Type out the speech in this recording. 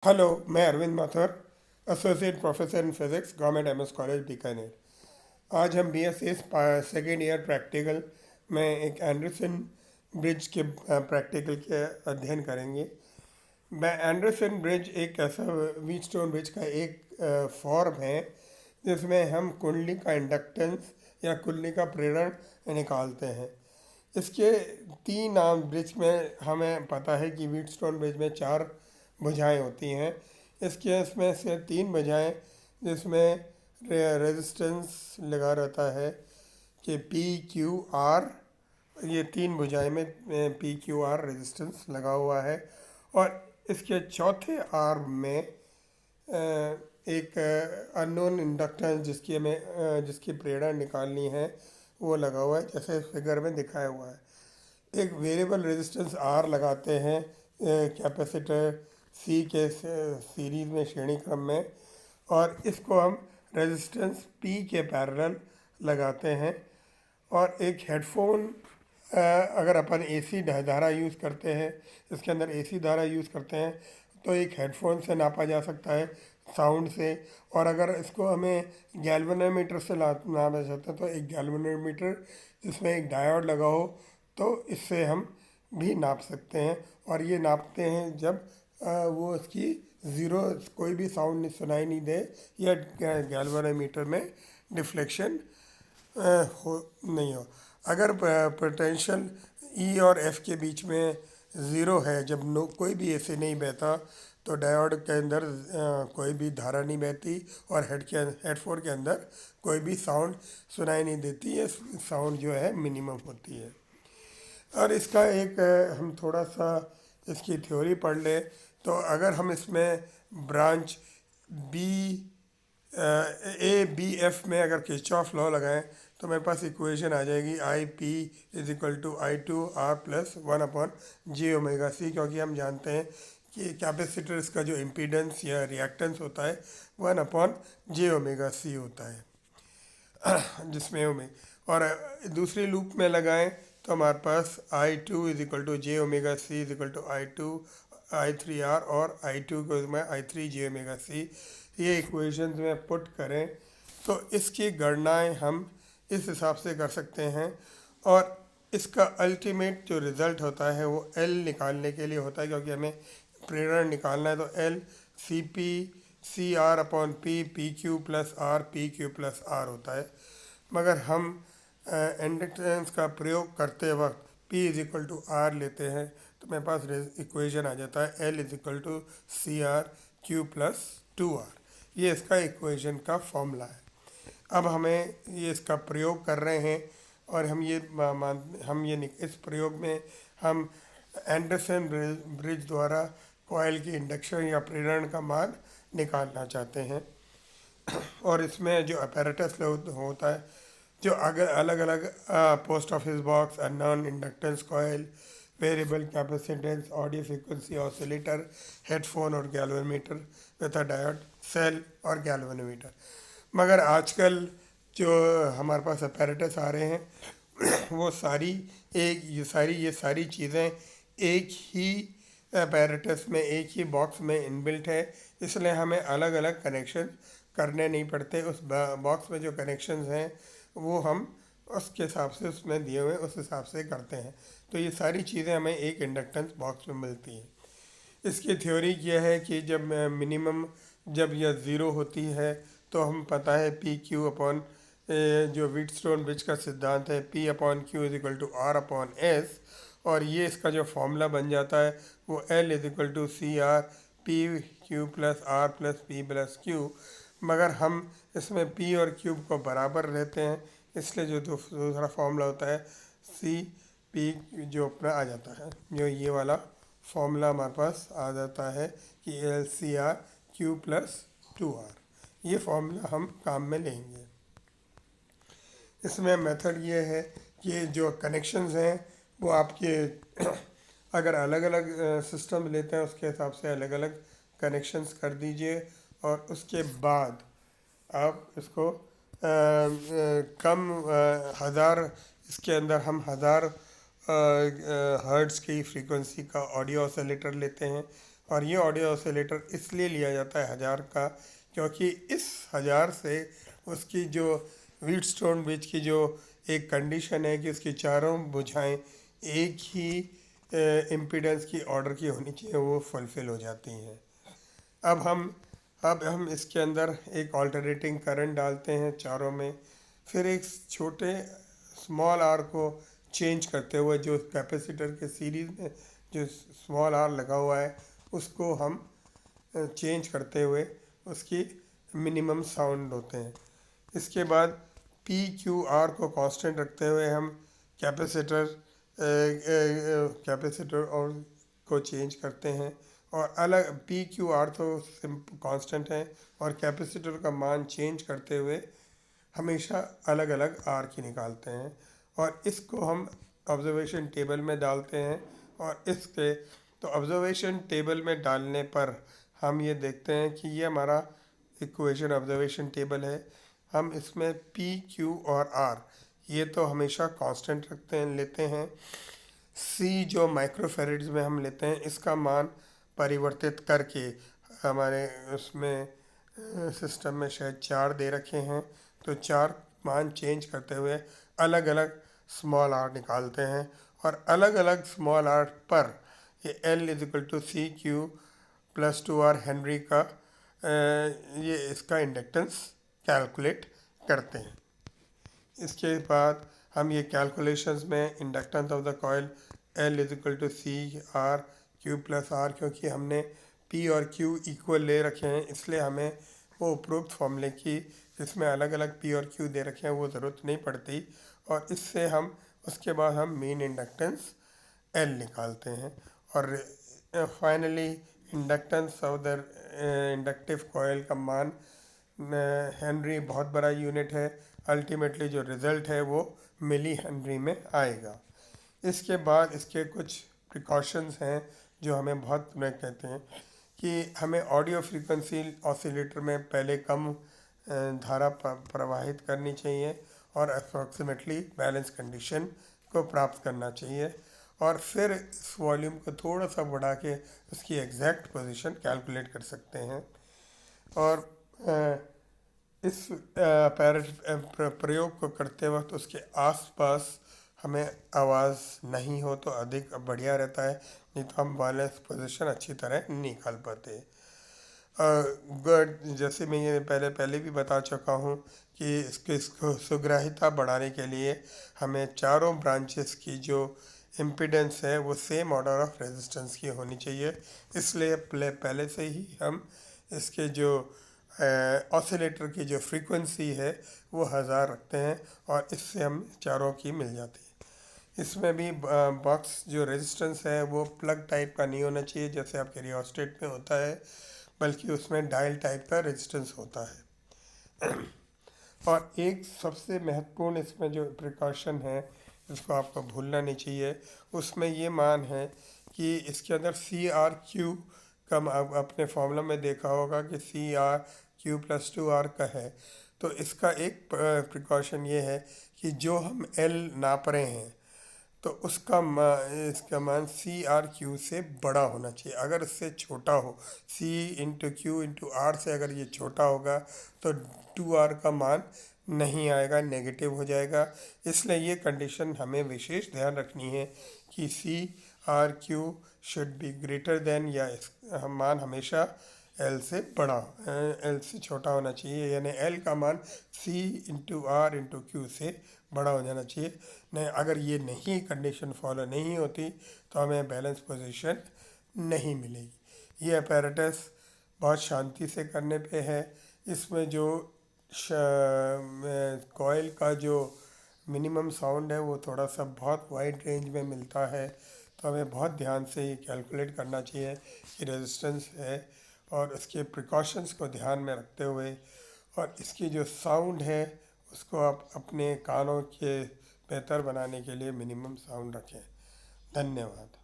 Hello, मैं Arvind Mathur, associate professor in physics, government MS college Bikaner. आज हम बीएससी सेकेंड ईयर प्रैक्टिकल में एक एंडरसन ब्रिज के प्रैक्टिकल के अध्ययन करेंगे। एंडरसन ब्रिज एक ऐसा व्हीटस्टोन ब्रिज का एक फॉर्म है जिसमें हम कुंडली का इंडक्टेंस या कुंडली का प्रेरण निकालते हैं। इसके तीन नाम ब्रिज में हमें पता है कि व्हीटस्टोन ब्रिज में चार भुजाएं होती हैं। इसके इसमें से तीन भुजाएं जिसमें रेजिस्टेंस लगा रहता है कि पी क्यू आर, ये तीन भुजाएं में पी क्यू आर रेजिस्टेंस लगा हुआ है। और इसके चौथे आर्म में एक अननोन इंडक्टेंस जिसकी प्रेरणा निकालनी है वो लगा हुआ है, जैसे फिगर में दिखाया हुआ है। एक वेरिएबल रेजिस्टेंस आर लगाते हैं कैपेसिटर सी के सीरीज में श्रेणी क्रम में, और इसको हम रेजिस्टेंस पी के पैरेलल लगाते हैं। और एक हेडफोन, अगर अपन एसी धारा यूज़ करते हैं, इसके अंदर एसी धारा यूज़ करते हैं तो एक हेडफोन से नापा जा सकता है, साउंड से। और अगर इसको हमें गैल्वेनोमीटर से नापना चाहते हैं तो एक गैल्वेनोमीटर जिसमें एक डायोड लगा हो, तो इससे हम भी नाप सकते हैं। और ये नापते हैं जब वो इसकी ज़ीरो, कोई भी साउंड सुनाई नहीं दे या गैल्वेनोमीटर में डिफ्लेक्शन हो नहीं हो। अगर पोटेंशियल ई और एफ के बीच में ज़ीरो है, जब कोई भी ऐसे नहीं बहता, तो डायोड के अंदर कोई भी धारा नहीं बहती और हेडफोन के अंदर कोई भी साउंड सुनाई नहीं देती है। साउंड जो है मिनिमम होती है। और इसका एक हम थोड़ा सा इसकी थ्योरी पढ़ ले, तो अगर हम इसमें branch B A B F में अगर किरचॉफ लॉ लगाएं तो मेरे पास इक्वेशन आ जाएगी I P is equal to I two R plus one upon J omega C, क्योंकि हम जानते हैं कि कैपेसिटर्स का जो इम्पीडेंस या रिएक्टेंस होता है वन अपॉन जे ओमेगा सी होता है, जिसमें और दूसरी लूप में लगाएं तो हमारे पास I two is equal to J omega C is equal to I two I three R, और आई टू को मैं आई थ्री जे ओमेगा सी, ये इक्वेशन में पुट करें तो इसकी गणनाएं हम इस हिसाब से कर सकते हैं। और इसका अल्टीमेट जो रिज़ल्ट होता है वो एल निकालने के लिए होता है, क्योंकि हमें प्रेरण निकालना है। तो L C P C R upon P P Q plus R P Q plus R होता है। मगर हम इंडक्टेंस का प्रयोग करते वक्त P is equal to R लेते हैं तो मेरे पास इक्वेशन आ जाता है L is equal to C R Q plus two R. ये इसका इक्वेशन का फॉर्मूला है। अब हमें ये इसका प्रयोग कर रहे हैं और हम ये इस प्रयोग में हम एंडरसन ब्रिज द्वारा कॉइल की इंडक्शन या प्रेरण का मान निकालना चाहते हैं। और इसमें जो अपैरेटस होता है, जो अगर अलग अलग post office box, unknown inductance coil, variable capacitance, audio frequency oscillator, headphone और galvanometer with a diode cell और गैल्वेनोमीटर। मगर आजकल जो हमारे पास अपैरेटस आ रहे हैं वो सारी ये सारी चीज़ें एक ही अपैरेटस में, एक ही बॉक्स में इनबिल्ट है, इसलिए हमें अलग अलग कनेक्शन करने नहीं पड़ते। उस बॉक्स में जो कनेक्शंस हैं वो हम उसके हिसाब से, उसमें दिए हुए उस हिसाब से करते हैं। तो ये सारी चीज़ें हमें एक इंडक्टेंस बॉक्स में मिलती हैं। इसकी थ्योरी यह है कि जब मिनिमम, जब यह ज़ीरो होती है तो हम पता है पी क्यू अपॉन, जो व्हीटस्टोन ब्रिज का सिद्धांत है, P upon Q is equal to R upon S. और ये इसका जो फॉर्मूला बन जाता है वो L is equal to C R P Q plus R plus P plus Q. मगर हम इसमें पी और क्यूब को बराबर रहते हैं, इसलिए जो दूसरा फॉर्मूला होता है सी पी जो अपना आ जाता है, जो ये वाला फॉर्मूला हमारे पास आ जाता है कि L C R Q plus two R. ये फॉर्मूला हम काम में लेंगे। इसमें मेथड ये है कि जो कनेक्शंस हैं वो आपके अगर अलग अलग सिस्टम लेते हैं उसके हिसाब से अलग अलग कनेक्शंस कर दीजिए। और उसके बाद आप इसको कम हज़ार, इसके अंदर हम हज़ार हर्ट्ज़ की फ्रीक्वेंसी का ऑडियो ऑसिलेटर लेते हैं और ये ऑडियो ऑसिलेटर इसलिए लिया जाता है 1000 का, क्योंकि इस 1000 से उसकी जो व्हीटस्टोन ब्रिज की जो एक कंडीशन है कि उसकी चारों भुजाएं एक ही इम्पीडेंस की ऑर्डर की होनी चाहिए, वो फुलफिल हो जाती हैं। अब हम इसके अंदर एक ऑल्टरनेटिंग करंट डालते हैं चारों में, फिर एक छोटे स्मॉल आर को चेंज करते हुए जो कैपेसिटर के सीरीज में जो स्मॉल आर लगा हुआ है उसको हम चेंज करते हुए उसकी मिनिमम साउंड होते हैं। इसके बाद पी क्यू आर को कांस्टेंट रखते हुए हम कैपेसिटर कैपेसिटर और को चेंज करते हैं, और अलग पी क्यू आर तो कांस्टेंट है, और कैपेसिटर का मान चेंज करते हुए हमेशा अलग अलग आर की निकालते हैं, और इसको हम ऑब्जर्वेशन टेबल में डालते हैं। और इसके तो ऑब्जर्वेशन टेबल में डालने पर हम ये देखते हैं कि ये हमारा इक्वेशन ऑब्जर्वेशन टेबल है। हम इसमें पी क्यू और आर ये तो हमेशा कांस्टेंट लेते हैं। सी जो माइक्रोफेरेड्स में हम लेते हैं, इसका मान परिवर्तित करके हमारे उसमें सिस्टम में शायद 4 दे रखे हैं, तो 4 मान चेंज करते हुए अलग अलग स्मॉल आर निकालते हैं, और अलग अलग स्मॉल आर पर ये L is equal to C Q plus 2R henry का ये इसका इंडक्टेंस कैलकुलेट करते हैं। इसके बाद हम ये कैलकुलेशंस में inductance of the coil L is equal to C R Q plus R, क्योंकि हमने P और Q इक्वल ले रखे हैं, इसलिए हमें वो उपरोक्त फॉर्मूले की जिसमें अलग अलग P और Q दे रखे हैं वो ज़रूरत नहीं पड़ती, और इससे हम उसके बाद हम मेन इंडक्टेंस L निकालते हैं। और finally inductance of the inductive coil का मान हेनरी बहुत बड़ा यूनिट है, अल्टीमेटली जो रिज़ल्ट है वो मिली हेनरी में आएगा। इसके बाद इसके कुछ प्रिकॉशंस हैं जो हमें बहुत कहते हैं कि हमें ऑडियो फ्रीक्वेंसी ऑसिलेटर में पहले कम धारा प्रवाहित करनी चाहिए और अप्रॉक्सीमेटली बैलेंस कंडीशन को प्राप्त करना चाहिए, और फिर इस वॉल्यूम को थोड़ा सा बढ़ा के उसकी एग्जैक्ट पोजीशन कैलकुलेट कर सकते हैं। और इस प्रयोग को करते वक्त उसके आसपास हमें आवाज़ नहीं हो तो अधिक बढ़िया रहता है, नहीं तो हम बैलेंस पोजीशन अच्छी तरह नहीं निकाल पाते। जैसे मैं ये पहले भी बता चुका हूँ कि इसको सुग्राहिता बढ़ाने के लिए हमें चारों ब्रांचेस की जो इम्पीडेंस है वो सेम ऑर्डर ऑफ रेजिस्टेंस की होनी चाहिए, इसलिए पहले से ही हम इसके जो ऑसिलेटर की जो फ्रीक्वेंसी है वो 1000 रखते हैं, और इससे हम चारों की मिल जाती है। इसमें भी बॉक्स जो रेजिस्टेंस है वो प्लग टाइप का नहीं होना चाहिए जैसे आपके रियोस्टेट में होता है, बल्कि उसमें डायल टाइप का रेजिस्टेंस होता है। और एक सबसे महत्वपूर्ण इसमें जो प्रिकॉशन है जिसको आपको भूलना नहीं चाहिए, उसमें ये मान है कि इसके अंदर सी आर क्यू का अपने फॉर्मूला में देखा होगा कि C R Q plus 2R का है, तो इसका एक प्रिकॉशन ये है कि जो हम L नाप रहे हैं तो इसका मान सी आर क्यू से बड़ा होना चाहिए। अगर इससे छोटा हो, C into Q into R से अगर ये छोटा होगा तो 2R का मान नहीं आएगा, नेगेटिव हो जाएगा। इसलिए ये कंडीशन हमें विशेष ध्यान रखनी है कि C R Q should be greater than, या मान हमेशा L से बड़ा L से छोटा होना चाहिए, यानी L का मान C into R into Q से बड़ा हो जाना चाहिए। नहीं, अगर ये नहीं कंडीशन फॉलो नहीं होती तो हमें बैलेंस पोजीशन नहीं मिलेगी। ये अपैरेटस बहुत शांति से करने पे है। इसमें जो कॉइल का जो मिनिमम साउंड है वो थोड़ा सा बहुत वाइड रेंज में मिलता है, तो हमें बहुत ध्यान से ये कैलकुलेट करना चाहिए कि रेजिस्टेंस है, और इसके प्रिकॉशंस को ध्यान में रखते हुए, और इसकी जो साउंड है उसको आप अपने कानों के बेहतर बनाने के लिए मिनिमम साउंड रखें। धन्यवाद।